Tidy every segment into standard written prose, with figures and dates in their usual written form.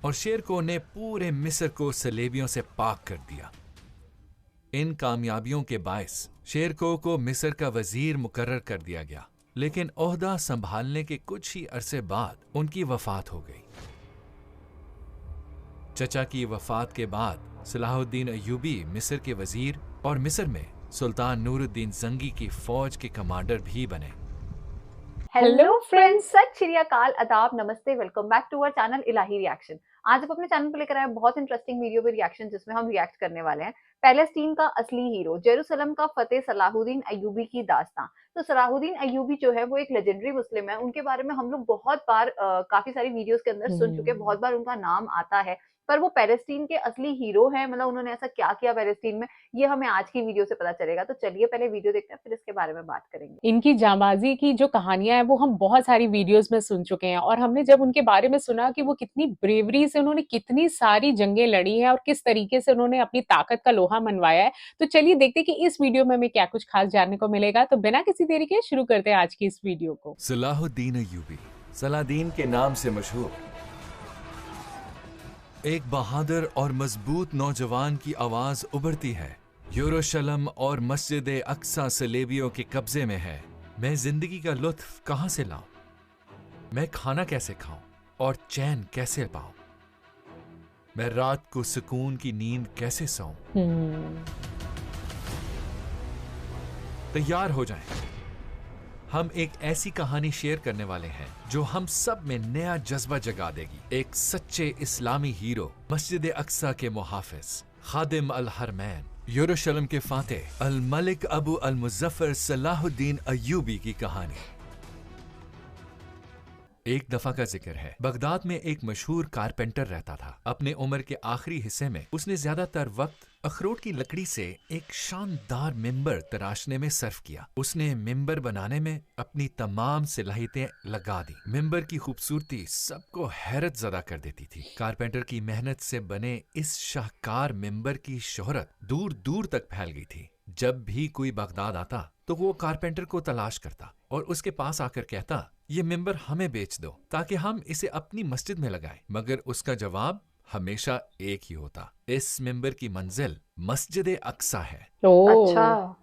और शेरको ने पूरे मिस्र को सलेबियों से पाक कर दिया। इन कामयाबियों के बायस शेरको को मिस्र का वजीर मुकर्रर कर दिया गया, लेकिन ओहदा संभालने के कुछ ही अरसे बाद उनकी वफात हो गई। चचा की वफात के बाद सलाहुद्दीन अय्यूबी मिस्र के वजीर और मिस्र में सुल्तान नूरुद्दीन जंगी की फौज के कमांडर भी बने। हेलो फ्रेंड्स, सत श्री अकाल, आदाब, नमस्ते, welcome back to our channel Ilahi reaction. आज आप अपने चैनल पर लेकर आए बहुत इंटरेस्टिंग वीडियो पे रिएक्शन, जिसमें हम रिएक्ट करने वाले हैं पैलेस्टीन का असली हीरो, जेरूसलम का फतेह सलाहुद्दीन अय्यूबी की दास्तां। तो सलाहुद्दीन अय्यूबी जो है वो एक लेजेंडरी मुस्लिम है। उनके बारे में हम लोग बहुत बार काफी सारी वीडियोस के अंदर सुन चुके हैं, बहुत बार उनका नाम आता है, पर वो पैलेस्टीन के असली हीरो हैं। मतलब उन्होंने ऐसा क्या किया पैलेस्टीन में, ये हमें आज की वीडियो से पता चलेगा। तो चलिए पहले वीडियो देखते हैं, फिर इसके बारे में बात करेंगे। इनकी जांबाजी की जो कहानियां हैं वो हम बहुत सारी वीडियोस में सुन चुके हैं, और हमने जब उनके बारे में सुना कि वो कितनी ब्रेवरी से उन्होंने कितनी सारी जंगें लड़ी हैं और किस तरीके से उन्होंने अपनी ताकत का लोहा मनवाया है, तो चलिए देखते हैं कि इस वीडियो में हमें क्या कुछ खास जानने को मिलेगा। तो बिना किसी देरी के शुरू करते हैं आज की इस वीडियो को। सलाहुद्दीन अय्यूबी, सलादीन के नाम से मशहूर, एक बहादुर और मजबूत नौजवान की आवाज उभरती है। यरूशलेम और मस्जिद अक्सा सलेबियों के कब्जे में है। मैं जिंदगी का लुत्फ कहां से लाऊं? मैं खाना कैसे खाऊं और चैन कैसे पाऊं? मैं रात को सुकून की नींद कैसे सोऊं? तैयार हो जाएं। हम एक ऐसी कहानी शेयर करने वाले हैं जो हम सब में नया जज्बा जगा देगी। एक सच्चे इस्लामी हीरो, मस्जिद अक्सा के मुहाफिज, खादिम अल हरमैन, यरूशलेम के फातेह अल मलिक अबू अल मुज़फ्फर सलाहुद्दीन अय्यूबी की कहानी। एक दफा का जिक्र है, बगदाद में एक मशहूर कारपेंटर रहता था। अपने उम्र के आखिरी हिस्से में उसने ज्यादातर वक्त अखरोट की लकड़ी से एक शानदार मिंबर तराशने में सर्फ किया। उसने मिंबर बनाने में अपनी तमाम सलाहियतें लगा दी। मिंबर की खूबसूरती सबको हैरत ज़दा कर देती थी। कारपेंटर की मेहनत से बने इस शाहकार मिंबर की शोहरत दूर दूर तक फैल गई थी। जब भी कोई बगदाद आता तो वो कारपेंटर को तलाश करता और उसके पास आकर कहता, ये मिंबर हमें बेच दो ताकि हम इसे अपनी मस्जिद में लगाएं। मगर उसका जवाब हमेशा एक ही होता, इस मिंबर की मंजिल मस्जिद अक्सा है। अच्छा।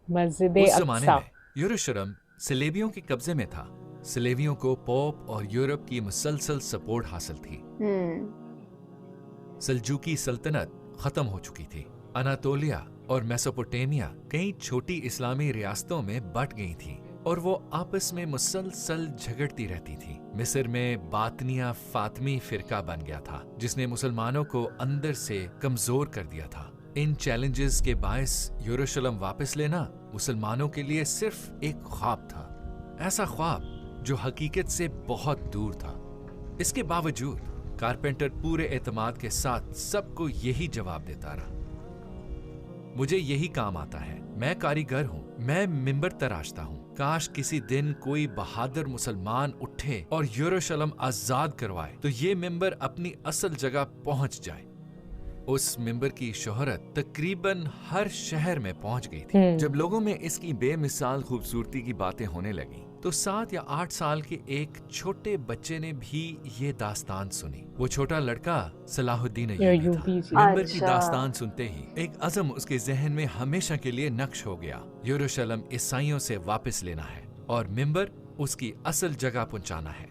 मस्जिद उस जमाने अक्सा। में यरूशलेम सलेबियों के कब्जे में था। सलेबियों को पोप और यूरोप की मुसलसल सपोर्ट हासिल थी। सल्जूकी सल्तनत खत्म हो चुकी थी। अनातोलिया और मेसोपोटामिया कई छोटी इस्लामी रियासतों में बट गई थी और वो आपस में मुसलसल झगड़ती रहती थी। मिस्र में बातनिया फातमी फिरका बन गया था, जिसने मुसलमानों को अंदर से कमजोर कर दिया था। इन चैलेंजेस के बायस यरूशलेम वापस लेना मुसलमानों के लिए सिर्फ एक ख्वाब था, ऐसा ख्वाब जो हकीकत से बहुत दूर था। इसके बावजूद कारपेंटर पूरे एतमाद के साथ सबको यही जवाब देता रहा, मुझे यही काम आता है, मैं कारीगर हूँ, मैं मिंबर तराशता हूँ। काश किसी दिन कोई बहादुर मुसलमान उठे और यरूशलेम आजाद करवाए तो ये मिंबर अपनी असल जगह पहुंच जाए। उस मिंबर की शोहरत तकरीबन हर शहर में पहुंच गई थी। जब लोगों में इसकी बेमिसाल खूबसूरती की बातें होने लगी तो 7 या 8 साल के एक छोटे बच्चे ने भी ये दास्तान सुनी। वो छोटा लड़का सलाहुद्दीन अय्यूबी था। मिंबर की दास्तान सुनते ही एक अज़म उसके जहन में हमेशा के लिए नक्श हो गया। यरूशलेम ईसाइयों से वापस लेना है और मिंबर उसकी असल जगह पहुंचाना है।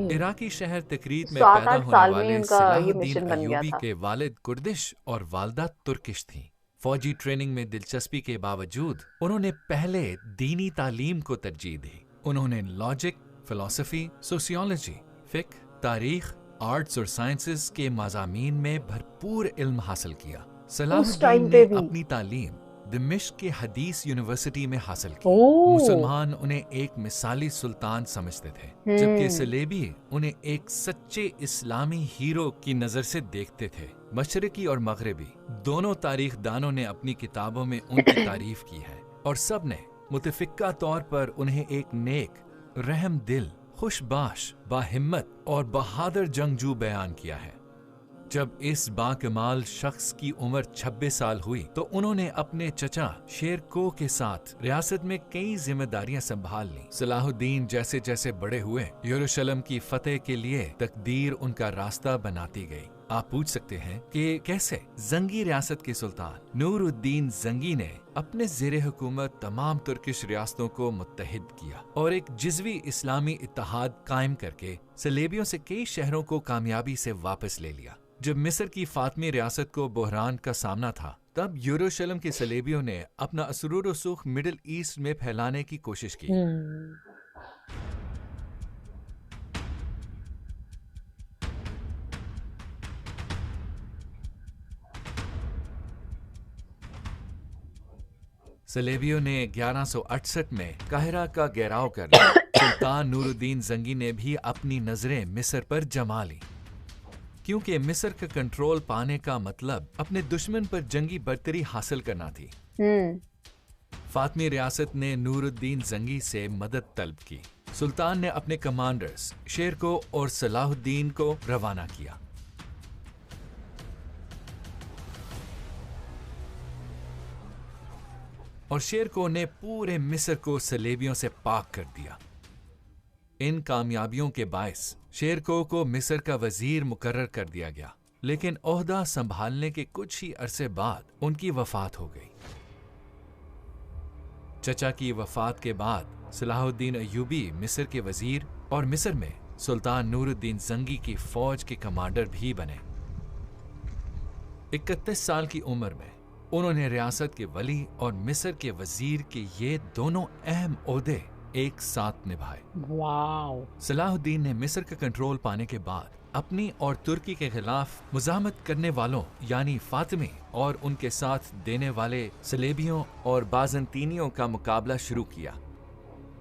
इराकी शहर तकरीब में पैदा होने वाले सलाहुद्दीन अय्यूबी के वालिद कुर्दिश और वालदा तुर्किश थीं। फौजी ट्रेनिंग में दिलचस्पी के बावजूद उन्होंने पहले दीनी तालीम को तरजीह दी। उन्होंने लॉजिक, फिलॉसफी, सोशियोलॉजी, फिक, तारीख, आर्ट्स और साइंसेस के मज़ामीन में भरपूर इल्म हासिल किया। सलाहुद्दीन ने अपनी तालीम दिमिश्क के हदीस यूनिवर्सिटी में हासिल की। मुसलमान उन्हें एक मिसाली सुल्तान समझते थे, जबकि सलेबी उन्हें एक सच्चे इस्लामी हीरो की नजर से देखते थे। मशरिकी और मगरिबी दोनों तारीखदानों ने अपनी किताबों में उनकी तारीफ की है और सब ने मुतफिक्का तौर पर उन्हें एक नेक, रहम दिल, खुशबाश, बाहिम्मत और बहादुर जंगजू बयान किया है। जब इस बाकमाल शख्स की उम्र 26 साल हुई तो उन्होंने अपने चचा शेर को के साथ रियासत में कई जिम्मेदारियां संभाल ली। सलाहुद्दीन जैसे जैसे बड़े हुए, यरूशलेम की फतेह के लिए तकदीर उनका रास्ता बनाती गई। आप पूछ सकते हैं कि कैसे? जंगी रियासत के सुल्तान नूरुद्दीन जंगी ने अपने ज़ेरे हुकूमत तमाम तुर्किश रियासतों को मुत्तहिद किया और एक जिज़वी इस्लामी इत्तेहाद कायम करके सलेबियों से कई शहरों को कामयाबी से वापस ले लिया। जब मिस्र की फातमी रियासत को बहरान का सामना था, तब यरूशलेम के सलेबियों ने अपना असरूर व सुख मिडिल ईस्ट में फैलाने की कोशिश की। सलेबियों ने 1168 में काहिरा का घेराव कर लिया। सुल्तान नूरुद्दीन जंगी ने भी अपनी नजरें मिस्र पर जमा ली, क्योंकि मिस्र का कंट्रोल पाने का मतलब अपने दुश्मन पर जंगी बर्तरी हासिल करना थी। फातमी रियासत ने नूरुद्दीन जंगी से मदद तलब की। सुल्तान ने अपने कमांडर्स शेर को और सलाहुद्दीन को रवाना किया। और शेर को ने पूरे मिस्र को सलेबियों से पाक कर दिया। इन कामयाबियों के बायस शेर को मिस्र का वजीर मुकर्रर कर दिया गया, लेकिन ओहदा संभालने के कुछ ही अरसे बाद उनकी वफात हो गई। चचा की वफात के बाद सलाहुद्दीन अय्यूबी मिस्र के वजीर और मिस्र में सुल्तान नूरुद्दीन जंगी की फौज के कमांडर भी बने। 31 साल की उम्र में उन्होंने रियासत के वली और मिस्र के वजीर के ये दोनों अहम ओहदे एक साथ निभाए। वाओ! सलाहुद्दीन ने मिस्र का कंट्रोल पाने के बाद अपनी और तुर्की के खिलाफ मुजामत करने वालों यानी फातिमी और उनके साथ देने वाले सलेबियों और बाज़ंतीनियों का मुकाबला शुरू किया।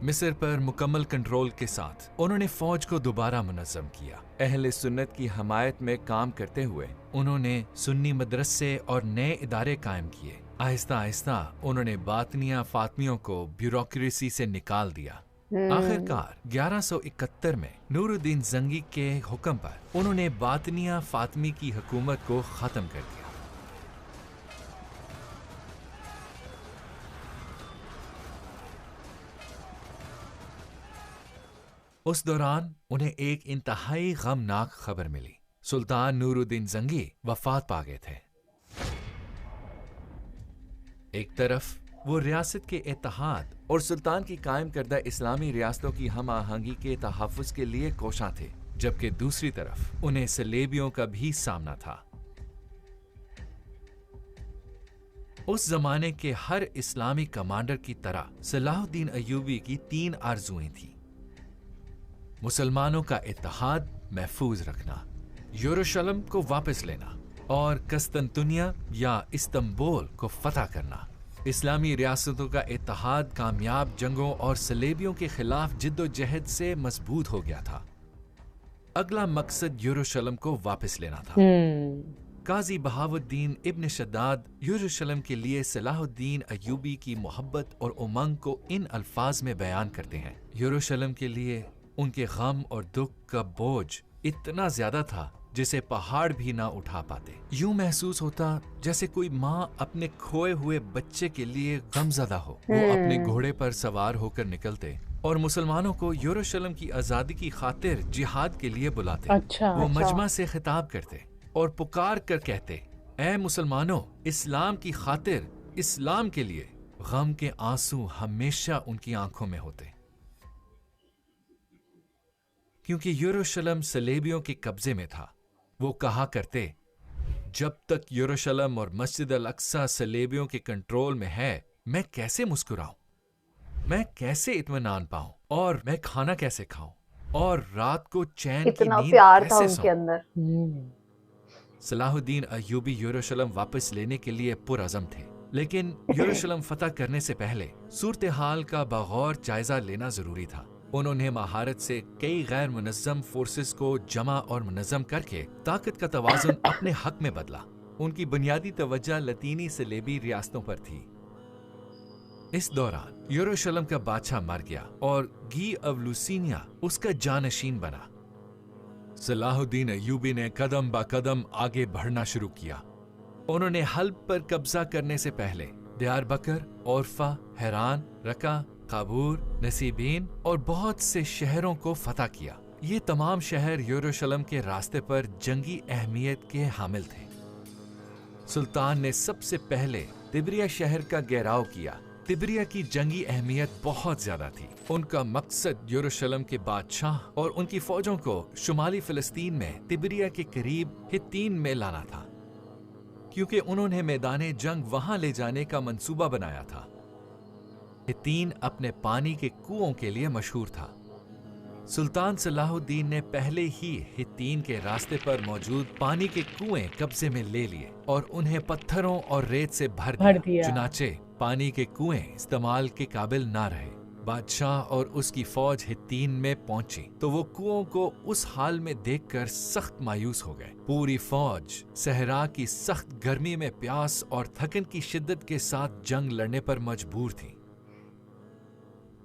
मिस्र पर मुकम्मल कंट्रोल के साथ उन्होंने फौज को दोबारा मुनज़्ज़म किया। अहले सुन्नत की हमायत में काम करते हुए उन्होंने सुन्नी मदरसे और नए इदारे कायम किए। आहिस्ता आहिस्ता उन्होंने बातनिया फातमियों को ब्यूरोक्रेसी से निकाल दिया। आखिरकार 1171 में नूरुद्दीन जंगी के हुक्म पर उन्होंने बातनिया फातमी की हुकूमत को खत्म कर दिया। उस दौरान उन्हें एक इंतहाई गमनाक खबर मिली। सुल्तान नूरुद्दीन जंगी वफात पा गए थे। एक तरफ वो रियासत के इत्तेहाद और सुल्तान की कायम करदा इस्लामी रियासतों की हम आहंगी के तहफ़्फ़ुज़ के लिए कोशां थे, जबकि दूसरी तरफ उन्हें सलेबियों का भी सामना था। उस जमाने के हर इस्लामी कमांडर की तरह सलाहुद्दीन अय्यूबी की 3 आरज़ुएं थीं। मुसलमानों का इत्तेहाद महफूज रखना, यरूशलेम को वापस लेना और कस्तंतुनिया या इस्तांबुल को फतह करना। इस्लामी रियासतों का इत्तेहाद कामयाब जंगों और सलेबियों के खिलाफ जिद्दोजहद से मजबूत हो गया था। अगला मकसद यरूशलेम को वापस लेना था। काजी बहाउद्दीन इब्न शद्दाद यरूशलेम के लिए सलाहुद्दीन अय्यूबी की मोहब्बत और उमंग को इन अल्फाज में बयान करते हैं। यरूशलेम के लिए उनके गम और दुख का बोझ इतना ज्यादा था जिसे पहाड़ भी ना उठा पाते। यूं महसूस होता जैसे कोई माँ अपने खोए हुए बच्चे के लिए गमज़दा हो। वो अपने घोड़े पर सवार होकर निकलते और मुसलमानों को यरूशलेम की आजादी की खातिर जिहाद के लिए बुलाते। वो मजमा से खिताब करते और पुकार कर कहते, ऐ मुसलमानों, इस्लाम की खातिर, इस्लाम के लिए। गम के आंसू हमेशा उनकी आंखों में होते, क्योंकि यरूशलेम सलेबियों के कब्जे में था। वो कहा करते, जब तक यरूशलेम और मस्जिद अल अक्सा सलेबियों के कंट्रोल में है, मैं कैसे मुस्कुराऊं, मैं कैसे इत्मीनान पाऊं, और मैं खाना कैसे खाऊं, और रात को चैन की नींद कैसे सोऊं। सलाहुद्दीन अय्यूबी यरूशलेम वापस लेने के लिए पुरअज़म थे, लेकिन यरूशलेम फतह करने से पहले सूरत हाल का बगौर जायजा लेना जरूरी था। उन्होंने महारत से कई गैर मुनज़्ज़म फोर्सेस को जमा और मुनज़्ज़म करके ताकत का तवाज़ुन अपने हक में बदला। उनकी बुनियादी तवज्जो लतीनी सलेबी रियासतों पर थी। इस दौरान यरूशलेम का बादशाह मर गया और गी ऑफ लुसिनिया उसका जानशीन बना। सलाहुद्दीन अय्यूबी ने कदम ब कदम आगे बढ़ना शुरू किया। उन्होंने हल्ब पर कब्जा करने से पहले दियारबकर, ओरफा, हैरान, रका, काबूर, नसीबीन और बहुत से शहरों को फतह किया। ये तमाम शहर यरूशलेम के रास्ते पर जंगी अहमियत के हामिल थे। सुल्तान ने सबसे पहले तिब्रिया शहर का घेराव किया। तिब्रिया की जंगी अहमियत बहुत ज्यादा थी। उनका मकसद यरूशलेम के बादशाह और उनकी फौजों को शुमाली फिलिस्तीन में तिब्रिया के करीब हित्तीन में लाना था, क्योंकि उन्होंने मैदाने जंग वहां ले जाने का मंसूबा बनाया था। हित्तीन अपने पानी के कुओं के लिए मशहूर था। सुल्तान सलाहुद्दीन ने पहले ही हित्तीन के रास्ते पर मौजूद पानी के कुएं कब्जे में ले लिए और उन्हें पत्थरों और रेत से भर दिया। चुनाचे पानी के कुएं इस्तेमाल के काबिल ना रहे। बादशाह और उसकी फौज हित्तीन में पहुंची तो वो कुओं को उस हाल में देखकर सख्त मायूस हो गए। पूरी फौज सहरा की सख्त गर्मी में प्यास और थकन की शिद्दत के साथ जंग लड़ने पर मजबूर थी।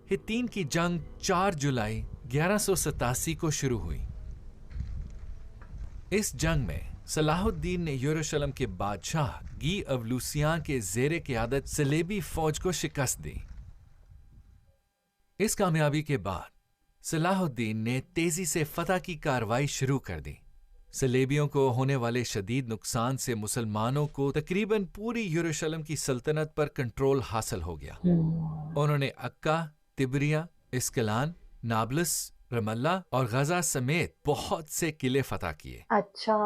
हित्तीन की जंग 4 जुलाई 1187 को शुरू हुई। इस जंग में सलाहुद्दीन ने यरूशलेम के बादशाह गी अवलूसियां के ज़ेरे क़यादत सलेबी फौज को शिकस्त दी। इस कामयाबी के बाद सलाहुद्दीन ने तेजी से फतह की कार्रवाई शुरू कर दी। सलेबियों को होने वाले शदीद नुकसान से मुसलमानों को तकरीबन पूरी यरूशलेम की सल्तनत पर कंट्रोल हासिल हो गया। उन्होंने अक्का, तिब्रिया, इस्कलान, नाबलस, रमल्ला और गजा समेत बहुत से किले फतह किए। अच्छा।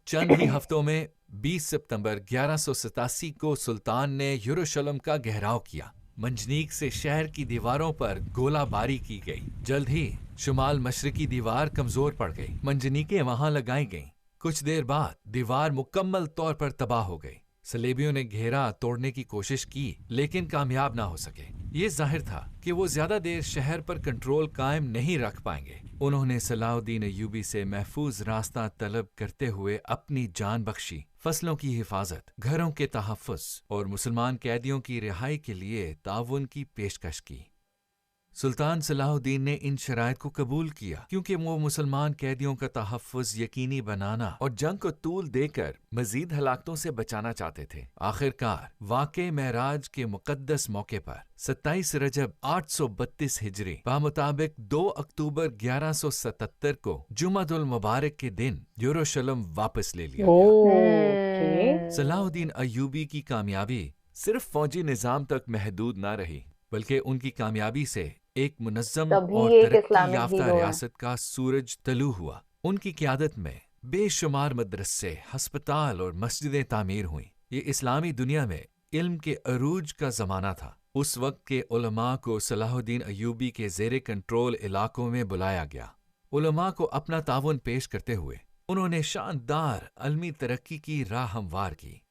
चंद ही हफ्तों में 20 सितंबर 1187 को सुल्तान ने यरूशलेम का घेराव किया। मंजनीक से शहर की दीवारों पर गोलाबारी की गई। जल्द ही शुमाल मशरकी दीवार कमजोर पड़ गई। मंजनीकें वहां लगाई गईं। कुछ देर बाद दीवार मुकम्मल तौर पर तबाह हो गई। सलेबियों ने घेरा तोड़ने की कोशिश की लेकिन कामयाब ना हो सके। ये जाहिर था कि वो ज्यादा देर शहर पर कंट्रोल कायम नहीं रख पाएंगे। उन्होंने सलाहुद्दीन अय्यूबी से महफूज रास्ता तलब करते हुए अपनी जान बख्शी। फसलों की हिफाजत, घरों के तहफ़्फ़ुज़ और मुसलमान कैदियों की रिहाई के लिए ताउन की पेशकश की। सुल्तान सलाहुद्दीन ने इन शराइत को कबूल किया क्योंकि वो मुसलमान कैदियों का तहफ़्फ़ुज़ यकीनी बनाना और जंग को तूल देकर मजीद हलाकतों से बचाना चाहते थे। आखिरकार वाक़े महराज के मुक़द्दस मौके पर 27 रजब 832 हिजरी मुताबिक 2 अक्टूबर 1177 को जुमातुल मुबारक के दिन यरूशलेम वापस ले लिया गया। सलाहुद्दीन अय्यूबी की कामयाबी सिर्फ फौजी निज़ाम तक महदूद न रही, बल्कि उनकी कामयाबी से एक मुनज़्ज़म और तरक्की याफ्ता रियासत का सूरज तलू हुआ। उनकी क़यादत में बेशुमार मदरसे, हस्पताल और मस्जिदें तामीर हुईं। ये इस्लामी दुनिया में इल्म के अरूज का ज़माना था। उस वक्त के उलमा को सलाहुद्दीन अय्यूबी के ज़ेरे कंट्रोल इलाकों में बुलाया गया। उलमा को अपना ताउन पेश करते हुए उन्होंने शानदार अलमी तरक्की की राह हमवार की।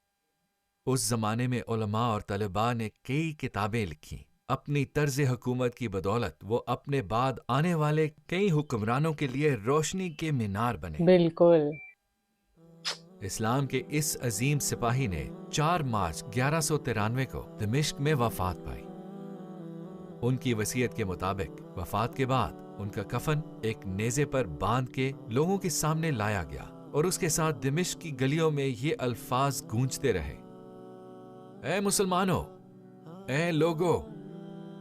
उस ज़माने में उलमा और तलबा ने कई किताबें लिखीं। अपनी तर्ज हुकूमत की बदौलत वो अपने बाद आने वाले कई हुक्मरानों के लिए रोशनी के मीनार बने। बिल्कुल। इस्लाम के इस अजीम सिपाही ने 4 मार्च 1193 को दमिश्क में वफात पाई। उनकी वसीयत के मुताबिक वफात के बाद उनका कफन एक नेज़े पर बांध के लोगों के सामने लाया गया और उसके साथ दमिश्क की गलियों में ये अल्फाज गूंजते रहे, ऐ मुसलमानों, ऐ लोगो,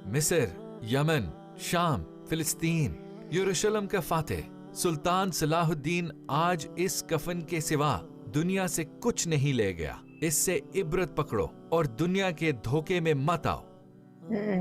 मिस्र, यमन, शाम, फिलिस्तीन, यरूशलेम का फातेह सुल्तान सलाहुद्दीन आज इस कफन के सिवा दुनिया से कुछ नहीं ले गया। इससे इबरत पकड़ो और दुनिया के धोखे में मत आओ।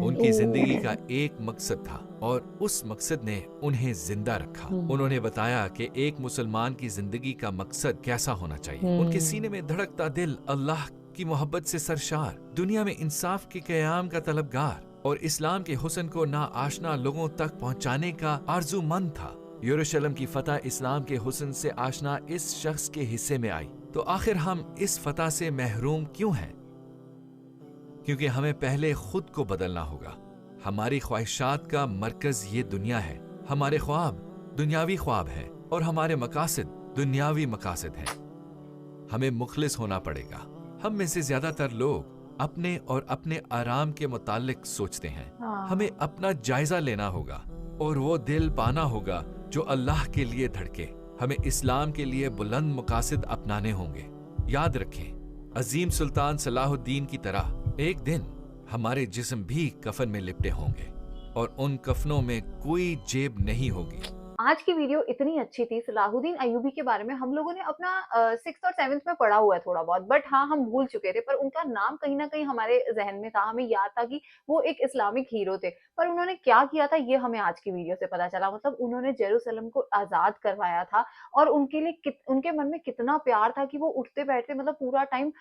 उनकी जिंदगी का एक मकसद था और उस मकसद ने उन्हें जिंदा रखा। उन्होंने बताया कि एक मुसलमान की जिंदगी का मकसद कैसा होना चाहिए। उनके सीने में धड़कता दिल अल्लाह की मोहब्बत से सरशार, दुनिया में इंसाफ के क़याम का तलबगार और इस्लाम के हुस्न को ना आशना लोगों तक पहुंचाने का आरज़ूमंद था। यरूशलेम की फतह इस्लाम के हुस्न से आशना इस शख्स के हिस्से में आई। तो आखिर हम इस फतह से महरूम क्यों हैं? क्योंकि हमें पहले खुद को बदलना होगा। हमारी ख्वाहिशात का मरकज ये दुनिया है। हमारे ख्वाब दुनियावी ख्वाब हैं और हमारे मकासद दुनियावी मकासद हैं। हमें मुखलिस होना पड़ेगा। हम में से ज्यादातर लोग अपने और अपने आराम के मुतालिक सोचते हैं। हमें अपना जायजा लेना होगा और वो दिल पाना होगा जो अल्लाह के लिए धड़के। हमें इस्लाम के लिए बुलंद मकासद अपनाने होंगे। याद रखें, अजीम सुल्तान सलाहुद्दीन की तरह एक दिन हमारे जिस्म भी कफन में लिपटे होंगे और उन कफनों में कोई जेब नहीं होगी। आज की वीडियो इतनी अच्छी थी। सलाहुद्दीन अय्यूबी के बारे में हम लोगों ने अपना 6th और 7th में पढ़ा हुआ है थोड़ा बहुत, बट हाँ, हम भूल चुके थे। पर उनका नाम कहीं न कहीं हमारे ज़हन में था, हमें याद था कि वो एक इस्लामिक हीरो थे। पर उन्होंने क्या किया था, ये हमें आज की वीडियो से पता चला। मतलब उन्होंने जेरूसलम को आज़ाद करवाया था और उनके लिए उनके मन में कितना प्यार था कि वो उठते-बैठते मतलब पूरा टाइम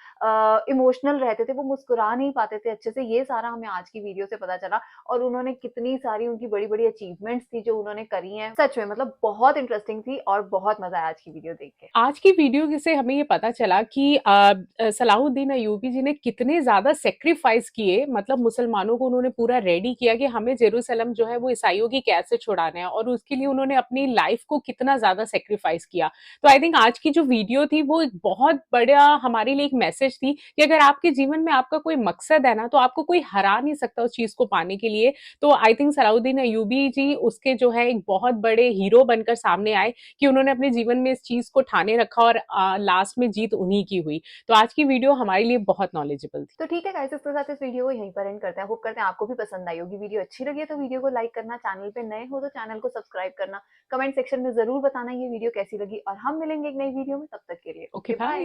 इमोशनल रहते थे, वो मुस्कुरा नहीं पाते थे अच्छे से। ये सारा हमें आज की वीडियो से पता चला और उन्होंने कितनी सारी उनकी बड़ी-बड़ी अचीवमेंट्स थी जो उन्होंने करी हैं। सच में मतलब बहुत इंटरेस्टिंग थी और बहुत मजा आया आज की वीडियो देख के। आज की वीडियो से हमें ये पता चला कि सलाहुद्दीन अय्यूबी जी ने कितने ज़्यादा सैक्रिफाइस किए, मतलब मुसलमानों को उन्होंने पूरा रेडी किया कि हमें जेरूसलम जो है वो ईसाइयों की कैद से छुड़ाना है, और उसके लिए उन्होंने अपनी लाइफ को कितना ज़्यादा सैक्रिफाइस किया। तो आई थिंक आज की जो वीडियो थी वो एक बहुत बड़ा हमारे लिए एक मैसेज थी कि अगर आपके जीवन में आपका कोई मकसद है ना, तो आपको कोई हरा नहीं सकता उस चीज़ को पाने के लिए। तो आई थिंक सलाहुद्दीन अय्यूबी जी उसके जो है एक बहुत बड़े हीरो बनकर सामने आए कि उन्होंने अपने जीवन में इस चीज को ठाने रखा और लास्ट में जीत उन्हीं की हुई। तो आज की वीडियो हमारे लिए बहुत नॉलेजेबल थी। तो ठीक है गाइस, इसके साथ इस वीडियो को यहीं पर एंड करते हैं। होप करते हैं आपको भी पसंद आई होगी। वीडियो अच्छी लगी है तो वीडियो को लाइक करना, चैनल पे नए हो तो चैनल को सब्सक्राइब करना, कमेंट सेक्शन में जरूर बताना ये वीडियो कैसी लगी और हम मिलेंगे एक नई वीडियो में। तब तक के लिए ओके, ओके बाय। बाय।